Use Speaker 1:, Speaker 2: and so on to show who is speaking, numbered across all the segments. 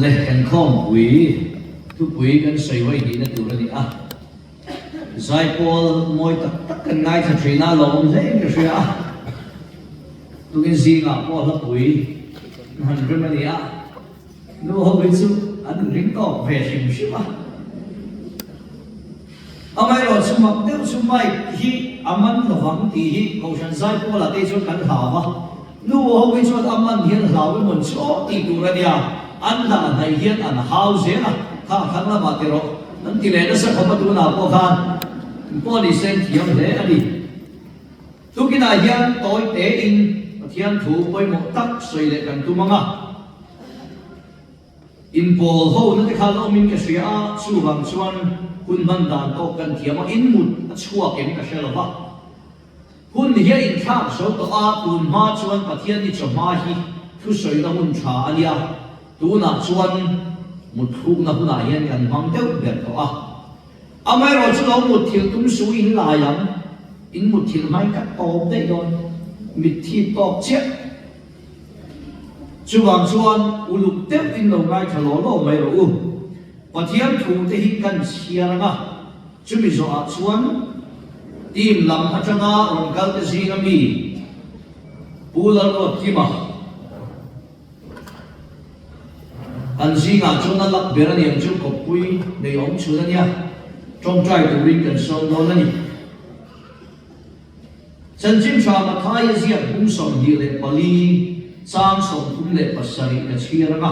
Speaker 1: lệ cần không quý thu quý cần xây vậy đi nó tụ ra đi à giải Paul môi tất cần ngay thật sự na lòng dễ cái sự à tụ cái gì ngã Paul là quý hắn rất là đi à nó không biết chứ anh đừng có về xem chứ mà ông ấy rồi xem mặc tiêu xem mai hi aman là vắng thì hi câu chuyện giải Paul là cái chỗ cần hào mà nó không biết chỗ aman hiện hào với mình số thì tụ ra đi à anh là này hiện anh hào dễ à ha khăn là mà rồi nên tỷ lệ nó sẽ không có nào có khan có đi xem thì ông thế đi tu cái này hiện tối tế in thiên thủ với một tắc xây lệ cần tu manga in bol ho nó cái khăn ông mình cái sữa su vàng xuân hun văn đàn to cần thiam mà in một chua cái cái sữa là hun hiện in khám số to a hun ma xuân và thiên đi cho ma hi thu xây nó hun trà anh ya tu na xuân một khu na hun lại hiện cần mang theo biệt to a ông ấy rồi cho một thiền tung số in lại lắm in một thiền mai cắt tôm đấy rồi mít thịt tôm chết chú vàng xuân u lục tiếp in đầu ngay thở lỗ mày rồi và thiền thủ thì hi cần xia ra chú bị dọa xuân tìm làm hạt trăng rồi gal cái gì ngắm mi u lăng rồi kim à anh gì ngã chú nó lắc bể ra niệm chú cột quy để ông chú đó nha trong trai tụ riêng cần song đó này chân chim chua mà thay gì cũng song đi lệ bali sang song cũng lệ pasari cái chia ra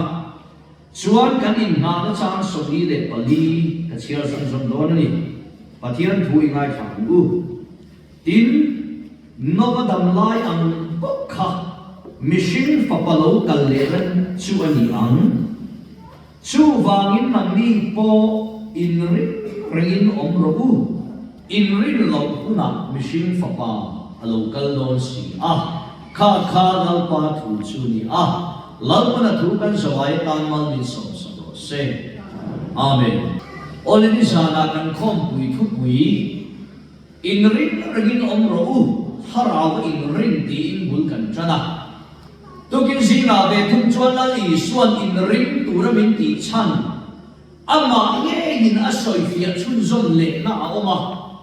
Speaker 1: chuan kan in nga nó sang song đi lệ bali cái chia song đó này và thiên thui ngay thẳng tin nó có đầm lai ăn bốc khá mission phật bảo cần lệ lên chu anh ăn chu vàng in nằm đi po in rin om robu in rin lo kuna mission fa pa alo kal don si kha dal pa thu chu ni lau na thu kan sawai tan mal min som so se amen oleni sana kan khom pui thu pui in rin om robu harau in rin ti in bul kan chana to kin si na be thum chuan la li suan in rin tu ra min ti chan ama nghe in a soi fiat chun zon le na oma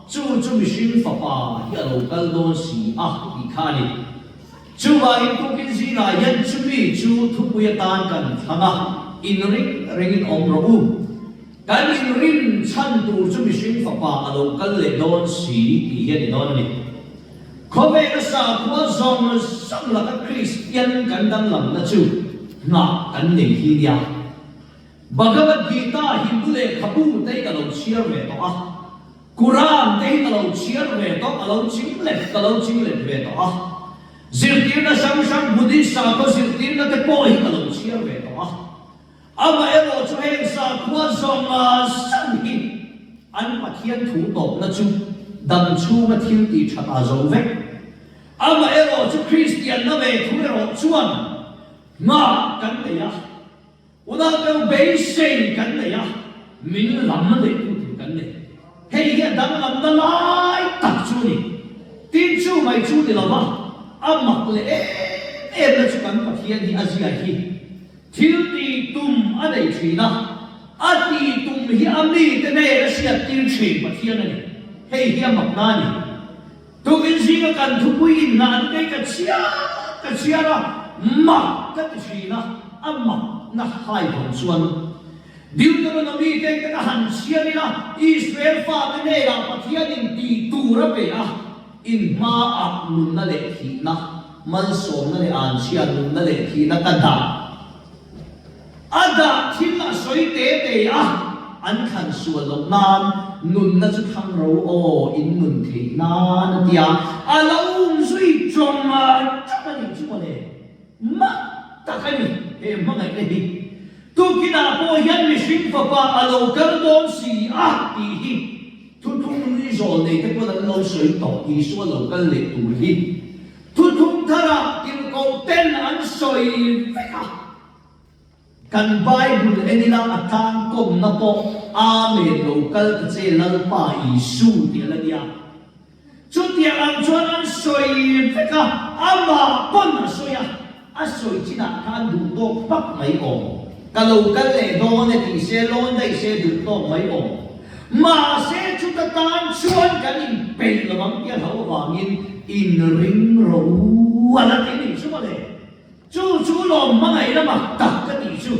Speaker 1: chu mi shin fa pa ya lo kal don si bi khani chu ba in tu kin si na yan chu mi chu thu pu ya tan kan thanga in ring om ro kan in rin chan tu chu mi shin fa pa lo kal le don si bi ya ni don ni khobe na sa kwa zong sam la ka Christian kan dang lam na chu na kan nei hi dia Bhagavad Gita Hindu le khabu te kalau chia về to Quran te kalau chia về to kalau ching le về to zirtir na sam Buddhist sa ko zirtir na te po hi kalau chia về to ama ero chu he sa kwa zong sam hi an pathian thu top na chu dam chu ma thil ti thata zo ve ama ero chu Christian na ve thu ero chuan na kan le ya una cái bế sinh cảnh này mình làm để tu tu cảnh này hay hiện đang làm đó lại tập chú này tin chú mày chú thì làm mặc lệ em là chú cảnh bạch hiện thì Asia hi thiếu đi tum ở đây chỉ na đi tum hi đi cái này là sẽ tiêu chỉ bạch hiện này hay hiện mặc na này tu cái gì cái cảnh thu quy nan cái chia ra mặc cái chỉ na mặc na hai hồng xuân Deuteronomy cái hành xia đi na Israel pha cái này là bắt hiện in ti tu ra về in ma nun na lệ thi na man som na le an xia nun na lệ thi na kada ada thi na soi te an khan sual lo nan nun na chu thang ro o in nun thi na tia alum sui chom ma chắc là những chú này ma ta cái gì em mang cái gì tu kina po yan mi shin fa pa alo kar don si ti hi tu thung ni zol nei te ko la lo soi to i so lo kal le tu hi tu thung thara tin ko ten an soi veka kan bible enila atang kom na po ame lo kal ka che lal pa i su ti la dia chu ti ang chuan an soi veka ama pon na soya asoi china kan du to pak mai o cả lâu cả lệ đó này thì xe lon đây xe được to mấy ổn mà xe chúng ta tan xuân cái nhìn bền là bằng tiền hậu vàng in ring râu là cái gì chứ mà đấy chú lòng mà ngày đó mà tập cái gì chú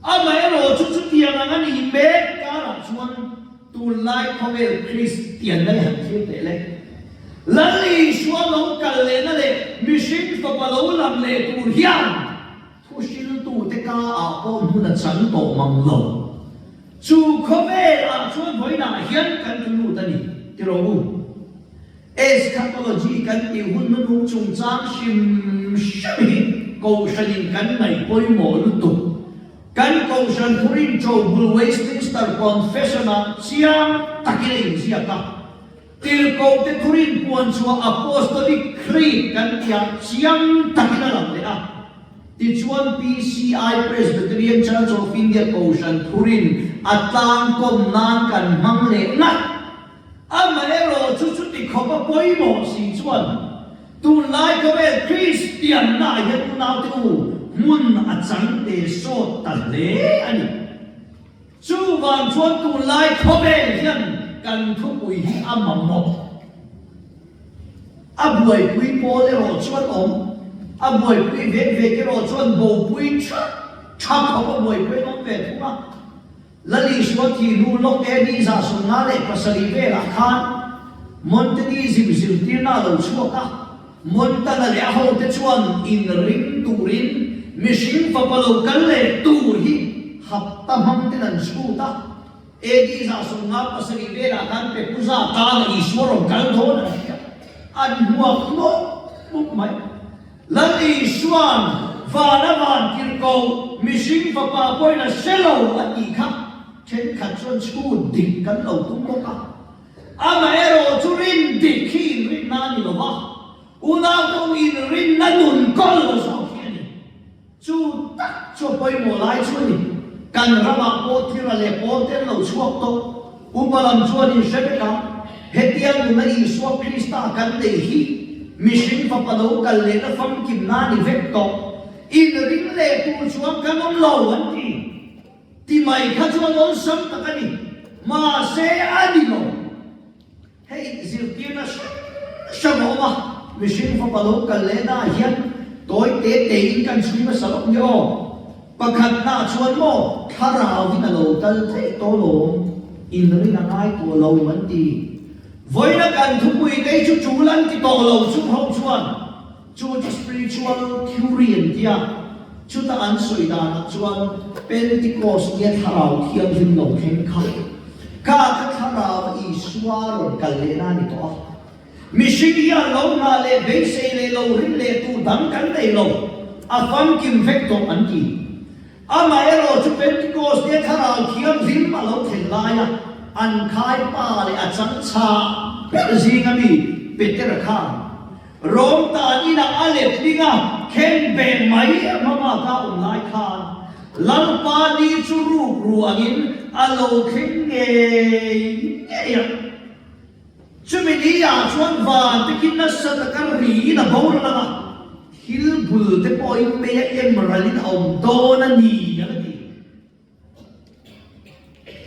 Speaker 1: mà rồi chú tiền là cái gì bé cả là xuân tu lại không về Christian đấy hẳn chứ thế đấy lần này xuân lâu cả lệ nó đấy mission for bà lâu làm lệ tu hiền thu xin tu thế cả con muốn là chắn tổ mang lâu chú không về xuân với nào hiền cần tu lu tani cái rồi eschatology kan ti hun nu chung chang sim shami ko shanin kan mai poi mo lu tu kan ko shan purin cho bul Westminster Confession siang takile sia ka til ko te purin puan chua Apostolic Creed kan tia siang takila lam le a ti chuan PCI Presbyterian Church of India ko shan purin atang kom nan kan mang le ngat mà ero chú thì không có bối mộ sĩ chuẩn tu lại có vẻ Christian na hiện nào tu muốn chẳng để số tận lễ anh chú vàng chuẩn tu lại có vẻ hiện cần thu quỷ âm mầm một buổi quý bố để rồi chuẩn ống buổi quý về cái rồi chuẩn bầu quý chắc không có buổi quý nó về đúng không lali suat hi nu lok edi za sunga le pasali ve la khan mon te di zim zim tirna lo chuaka mon ta le ho te chuan in ring tu rin mishing fa palo kal le tu hi hap tam ham te nan chu ta edi za sunga pasali ve la khan pe puza ta la iswaro kal tho na an huak no muk mai lali suan va na van kirko mishing fa pa poi na selo ati kha trên khát xuân chu đỉnh cắn đầu tung bốc à mà ero chu rin đỉnh khi rin na ni lo ba u na to in rin na nun con lo sao kia ni chu tắc cho bơi mồ lái chu ni cần ra mà po thi là lệ po tên lo chuộc to u ba làm chu ni sẽ biết cả hết tiền của này số Krista cần để hi mission fa pa đâu cần lệ nó phong kim na ni vết to in rin lệ tu chuộc cần ông lâu anh đi ti mai kha chuan on sam takani ma se adino hey zirkina shamoma mission fa palo kalena hian toy te in kan chui ma salok ni o pakhat na chuan mo thara vin alo kal thei to lo in rin angai to lo man ti voina kan thupui dei chu chulan ti to lo chu ho chuan chu spiritual curian tia chú ta ăn sôi đà nó chuan Pentecost nghe thảo thiêng vinh lòng khen khắc cả các thảo ý xoa rồi cả lệ na đi to mission ya lâu na lệ bế xây lệ lâu rin lệ tu đắng cắn lệ lâu phán kim vết tổng ăn gì mà ero chú Pentecost nghe thảo thiêng vinh mà lâu thèn lai ăn khai pa lệ chẳng cha bé gì ngami Peter khang rong ta ni na alef linga khen beng mai mama ka lai khan lang pa ni chu ru angin alo khen nge ya chu mi ni ya chuan van te kin na sa ta kan ri na bo na la hil bul te poi me emerald om do na ni ya ni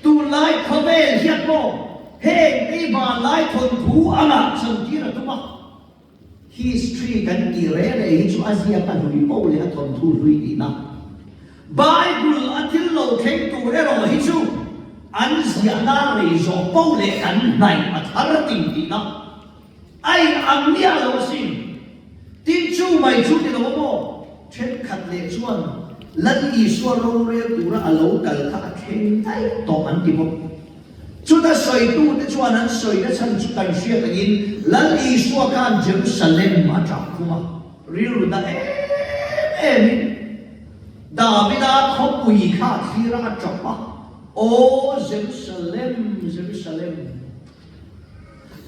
Speaker 1: tu lai khobe hiat mo he te ba lai thon thu ana chang ti na tu ma history kan ti re le hi chu Asia kan ri po le thon thu ri ti na Bible atil lo theng tu re ro hi chu an zia na re zo po le kan nai a thar ti ti na ai am nia lo sin tin chu mai chu ti lo mo chen khat le chuan lan i so ro re tu ra alo kal kha khen tai to an ti mo chú ta soi tu te chuan an soi na chan chu kan sia ta in lan i so kan Jerusalem ma cha kuma riu da David a khopui kha thira chapa o Jerusalem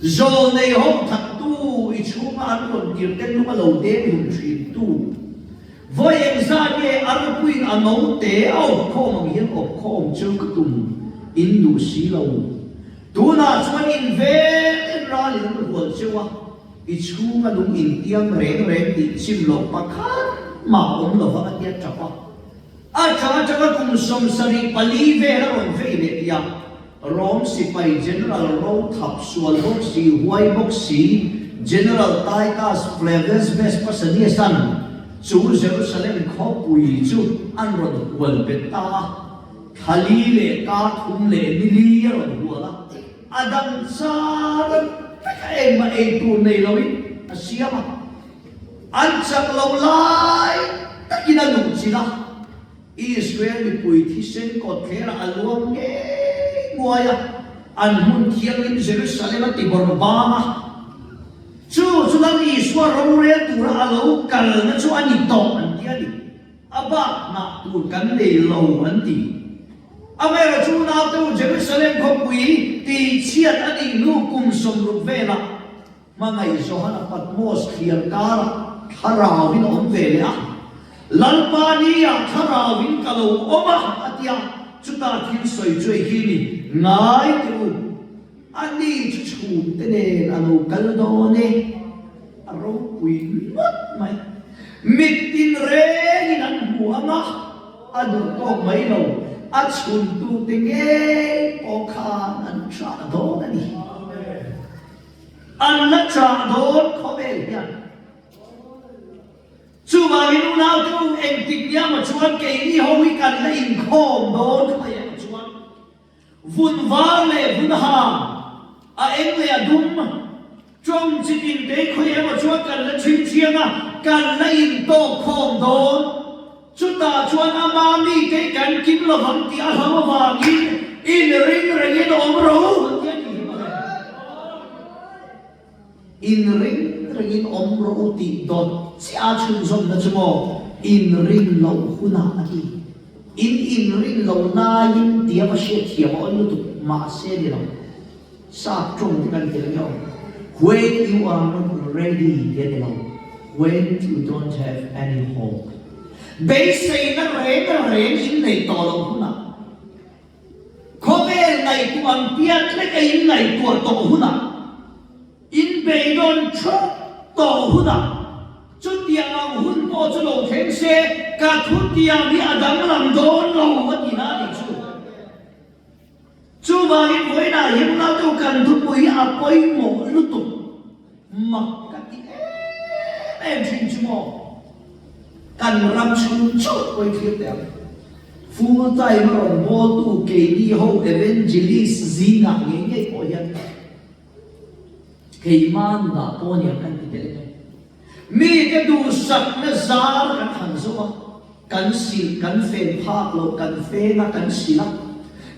Speaker 1: zo nei hom thak tu i chuma an ron tir ten lu lo de hum thrin tu voi em za ye ar puin ano te au khom hian op khom chu ka tum in du si lo tu na chuan in ve ra li lu hol chewa i chunga lung in tiang reng ti chim lo pakhat ma om lo va tia chapa a cha achaka kum som sari pali ve ra ron ve le ya rom si pai general ro thap sual box si huai box si general taitas flavors best pasani san chu Jerusalem kho pui chu an ron wal beta khali le ka thum le mili ya ron huala adam sar kai ma e tu nei lowi asiama an chak lo lai takina nu chila Israel ni pui thi sen ko thera alwang nge ngoya an mun thiang in Jerusalem ti borbama chu lang Israel ro re tu ra alo kal na chu ani to an ti ani aba na tu kan le lo an ti amera chu na tu Jerusalem ko pui ti chiat ani lu kum som ru vela mangai Johanna Patmos khiar kara harawin om vela lalpania tharawin kalo oma atia chuta thin soi choi hi ni ngai tu ani chu chu te ne alo kaldo ne aro pui mat mai mitin re ni nan huama adu to mai lo achun tu te nge o khan an cha do na ni an na cha do ko be ya chu ma min u nau tu en tik ya ma chuan ke ni ho wi kan le in khom don khai ma chuan vun var le vun ha a en le adum trong chi tin te khoi ma chuan kan le chin chianga kan le in to khom don chu ta chuan ama mi te kan kim lo ham ti a ham wa gi in ring ring in om ro in ring ring om ro ti dot chia chun zom na chumo in ring lo huna ati in ring lo na in tia ma she thia ma on tu ma se ni lo sa trong kan te lo when you are not ready yet lo when you don't have any hope be say na re in nei to lo huna ko be nei tu an piat le kai in nei tu to huna in be don tro to huna chút tiền ông hun po chút đồ khen xe cả chút tiền đi adam làm đốn lâu mất gì nào đi chú vào đi với nào hiện nào đâu cần chút bụi à bụi mỏ lúc tục mặc các cái em xin chú mỏ cần làm chú chút bụi thiệt đẹp phu tay mà còn vô tu kể đi hậu evangelist gì nặng nghe có hiện kể man đã có nhiều cái gì đấy mi cái du sắc nó giá cái thằng số cần xì cần phê phác lâu cần phê na cần xì lắm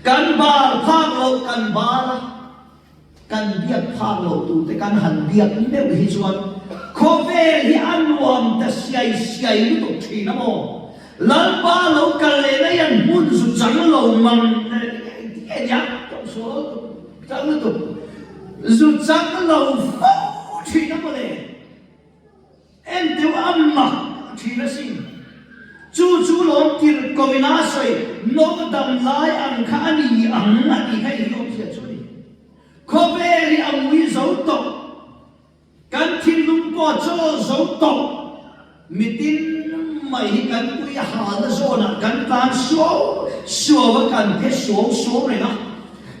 Speaker 1: cần ba phác lâu cần ba la cần biết phác lâu tu te cần hành biết nếu hi chuan khó về hi ăn uống ta xay nó tục thì nó mò lần ba lâu cần lệ nó yên muốn rụt trắng lâu măng cái nhát trong số trắng nó tục rụt trắng lâu phô thì nó mò lệ em tiêu âm mặc thì là gì chú lom tiền công soi nó đầm lái ăn khá đi ăn cái gì không thiệt rồi có vẻ thì ăn uống dấu tộc căn thiên lung qua cho dấu tộc mi tin mày căn quy hà nó rồi nè căn tan số và căn thế số này nè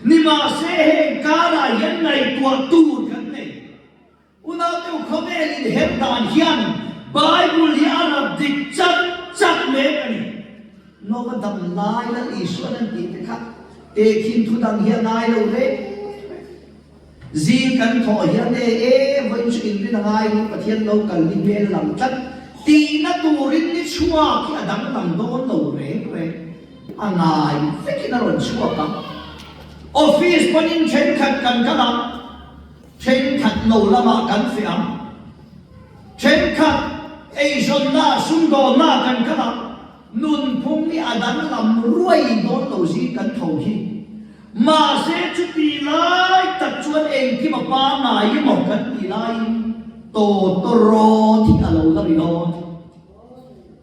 Speaker 1: nhưng mà sẽ cả là hiện này tua tu căn này unau tu khome ni hem dan hian bible hi arab dik chat me ani no ka dam lai la isuan an ti kha te khin thu dang hian nai lo re ji kan tho hian e voi chu in rin ngai ni pathian lo kan ni me lam chat ti na tu rin ni chua ki adam lam don lo re angai fekin ron chua ka office panin chen khat kan ka la trên khát nấu la mà cắn phi ấm trên khát ai dân na sung đo na cắn cá lắm nun phong ni adam làm ruồi đón đầu gì cắn thầu hi mà sẽ chút đi lại tập chuan em khi mà ba này một cắn đi lại to ro thì alo la đi đó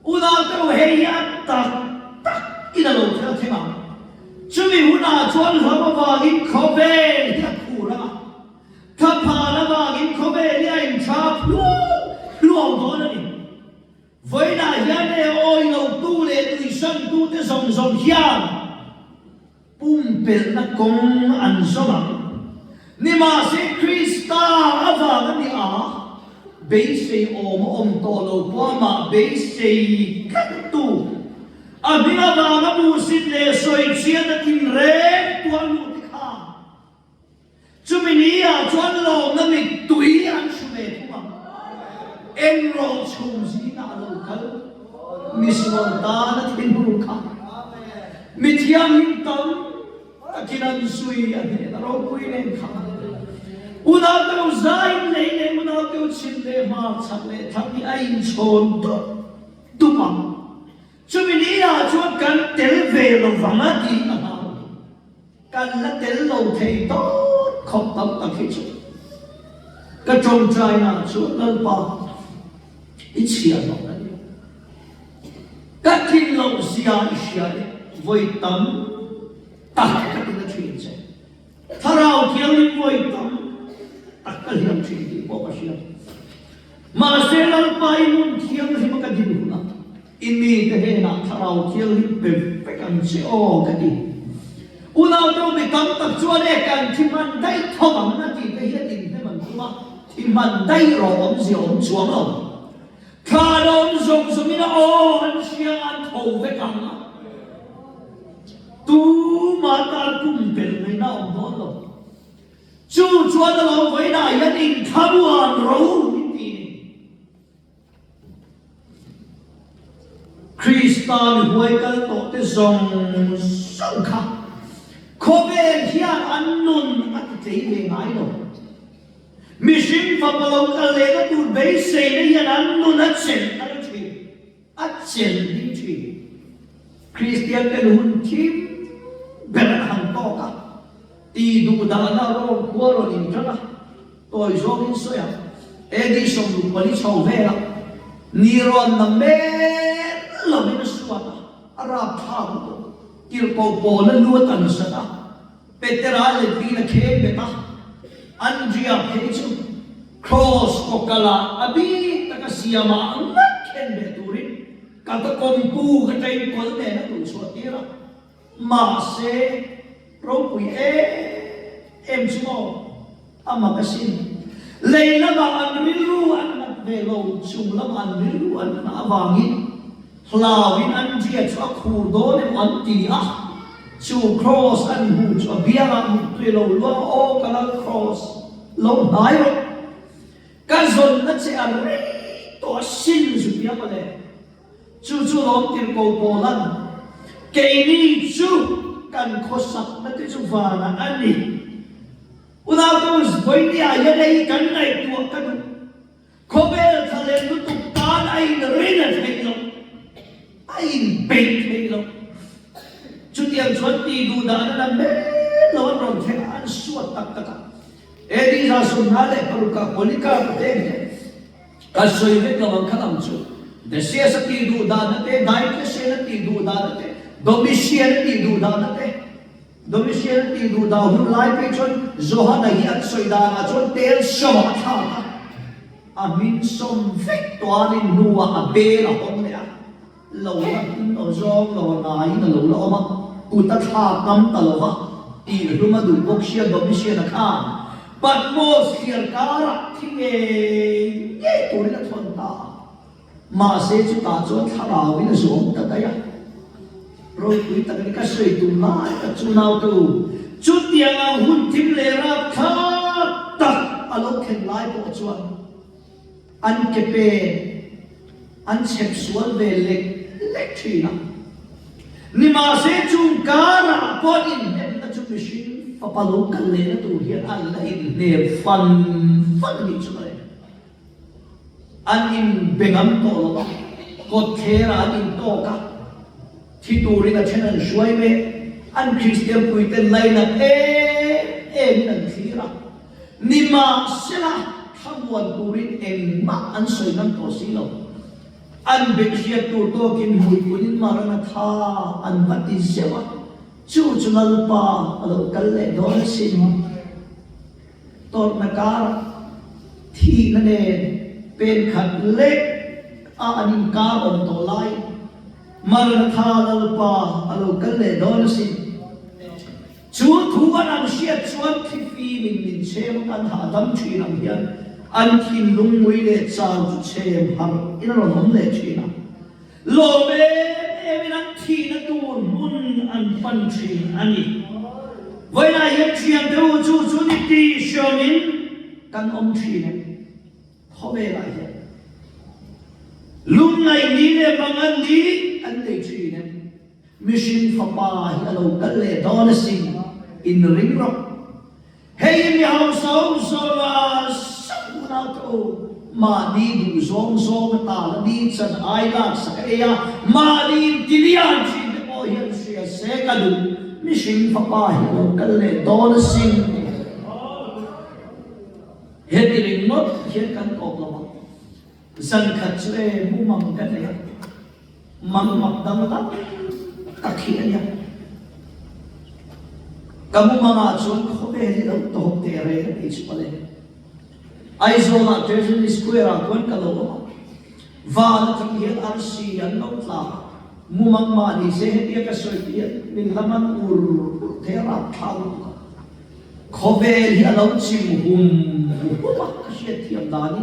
Speaker 1: una tao hay ăn tak cái alo theo thế mà chú mình una chuan hả mà in khó về thì khổ raถ้าพาแล้วว่ากินเขาไม่ได้อินชาพลู่เอาตัวนั่นเองไว้ได้ยันเอโอยเราตู้เลยตุย san tu te zong zong hiam pum pel na kong an zoma ni ma se Krista ava ni a be se om to lo po ma be se kat tu abina ba na mu sit le soi chia na tin re tuan lu ti kha chumini a chuan lo na mi tui an sume thuma en ro chum si na lo khal miswal ta na tin ru kha mi thiam hin tam takinan sui a ne na ro pui len kha una to zain le le una to chin le ma chak le thak ni ai chon to tu ma chumini a chuan kan tel ve lo vanga ti na ha kan la tel lo thei to khop tam ta khi chu ka trong trai na chuan lal pa ít xia lo na ka tin lo xia xia le voi tam ta ka tin na chin che tharau thiang ni voi tam ta ka liam chin ti po pa xia ma se lal pa I mun thiang hi ma ka din hu na ini te he na tharau thiang ni pe pe kan se o ka ti unau to be tam tak chuan e kan thiman dai thomam na ti te hi din he man ma thiman dai ro om zi om chuang lo kha dom zong zong ina o an sia an tho ve kam na tu ma ta kum pel mai na om do lo chu chuan lo voi na yan in khabuan ro ni ti Kristan huai kal to te zong song kha khobe hian an nun at te le ngai lo mission fa palo ka le na tu be se ne yan an nun at chen ding chi Christian te hun thim ben han to ka ti du da na ro ko ro ni jana toi zo in so ya edi som du pali chau ve la ni ron na me lo ni suwa ara pha ko kil po po na lu tan sa ta petera le pi na khe be ta anjia phe chu cross ko kala abi takasiama na khen be turin ka ta kom pu ka tai kol ne na tu so tira ma se pro pui em chumo ama kasin leila ba an rilu an na ve lo chung lam an rilu an na awangin Hlawin an jia chu khu do le an ti a chu cross an hu chu bia an tu lo lo o kala cross lo nai ro ka zon na che an ri to sin ju bia ma le chu lo tir ko po lan ke ni chu kan khosak na ti chu va na an ni una to voi ni a ya dei kan nai tu ka du khobel thale tu tu ta nai ri na thei lo ai big thei lo chu tiang chuan ti du da na me lo ron the an suat tak tak e di ra sun na le paru ka kolika te ka soi ve ka wan khalam chu de se sa ti du da na te dai ke se na ti du da na te domician ti du da na te domician ti du da hu lai pe chon zoha na hi an soi da na chon tel shoma tha amin som vek toanin nuwa abe la hom le lo na tin o zong lo na hi na lo lo ma ku ta tha kam ta lo wa ti ru ma du bok sia domician na kha but most here kara thing ye to ri na thon ta ma se chu ta chon thara wi na zong ta ta ya rồi quý ta cái sợi tụ lại các chú nào tu chú tiếng ang hun tim lệ ra khá tắc alo khen lại bộ chuan anh kepe anh sexual về lek chi na ni ma se chung kara con in hem na chu machine papalo kan le na tu hian an la in ne fan ni chu le an in bengam to lo ko thera in to ka thi tu ri na chen an shuai me an Christian puiten lai na nan thira ni ma sela thabuan turin eng ma an soi nam to si lo an bekhiat tu to kin hui kunin marana tha an bati sewa chu chunal pa alo kalle don sin tor na kar thi na ne pen khat le a anin ka on to lai Maran tha lalpa alo kalle don sin chu thuan an sia chuan khifi min chem kan ha dam thin am hian an thin lung mui le chau chu chem har in ron hom le thina lo be em an thin tun mun an pan thin ani voina hian thiam deu chu ni ti shomin kan om thin khobe la hian lung nai ni le mangan ni an le thin mission papa hi alo kalle don sin in ring rock hey mi hau so la sakuna to ma ni du zong ta la ni chan ai la sakaya ma ni tilian chi de o hian sia se ka du mission papa hi alo kalle don sin he ti ring not hian kan kop la san khat chue mu mang kan le mang mak dang la takhian ya kamu mga chun khobe ni lo to tere ich pale ai zo na treasure square kon kalo va na thang hian ar si an no tla mu mang ma ni se he ka soi ti min laman ur thera thang khobe hi alo chim hum ma ka she thiam dani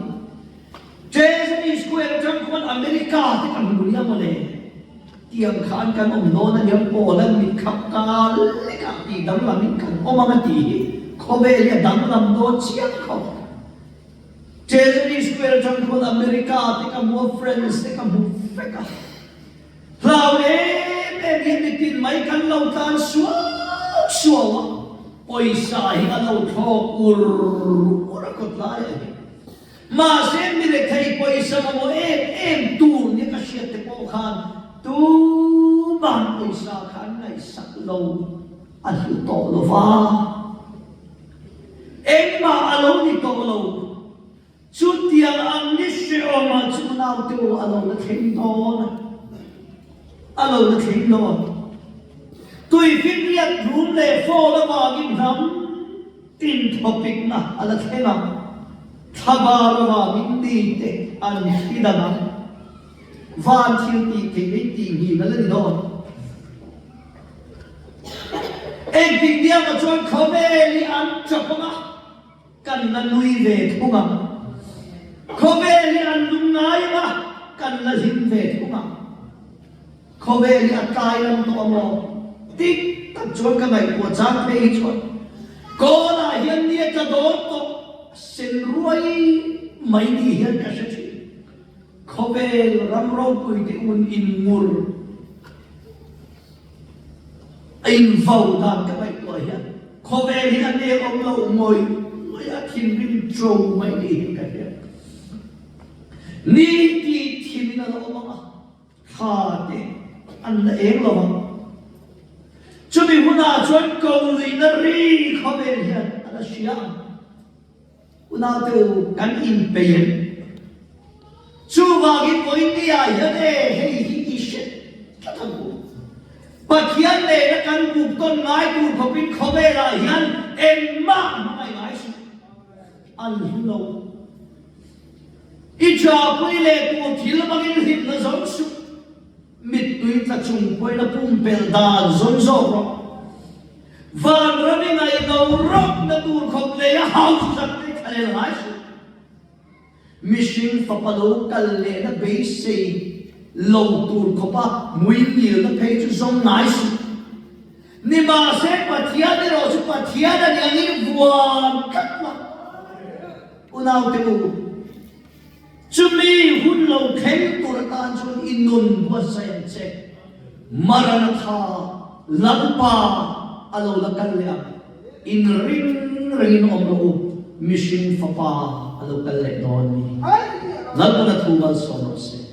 Speaker 1: treasure square thang kon america ti kan dunia male tiang khan kan no na yang polan mi khap ka le ka ti dam la min kan o ma ti khobe le dam lam do chiang kho treasury square jang ko america te ka mo friends te ka mo feka flower e mi tin mai kan lo tan suwa poisa hi ka lo tho ur ko lai ma se mi le thai poisa mo em tu ni ka she te ko khan tu ban poisa khan nai sak lo a hi to lo va em ma alo ni to lo chu tiang ang ni se o ma chu nau tu alo na theng don alo na theng don tui fin riat room le fo la ma gin ham tin topic na ala thena thabar ma min ti te an ti da na van thiêu ti thì cái tiền gì nó lên đó em kinh điển mà cho khó về đi ăn chọc không á cần là nuôi về không á khó về đi ăn đúng ngay mà cần là dính về không á khó về đi ăn cay lắm to mò tích tập cho cái này của cha phê cho có là hiện nhiên cho đó to xin ruồi mấy đi hiện cả sự khobe ram ro pui ti un in mur in vau dan ka bai to hian khobe hi an ne om lo moi a thin rim tro mai ni ka hian ni ti thin na lo ma kha te an na eng lo ma chu bi huna chuan ko li na ri khobe hian ala sia una te kan in pe chu vagi pointia yane hei hi shit kathagu pathian le na kan bup ton ngai tu phopin khobe la hian emma mai ngai su an lo i cha pui le tu thil bangin hip na zong su mit tui ta chung poi na pum pel da zong zo ro van rami ngai no rok na tu khop le hau su sak te khale ngai su mission papalo kalle na base lo tur khopa muil na phe chu zong nice ni ma se pathia de ro chu pathia da ni ani vuan katma unau te u chumi hun lo khem tur tan chun inun wa sayan che maran tha lampa alo la kalle in ring om lo mission papa alo kalle don ni lalpa na thugal so no se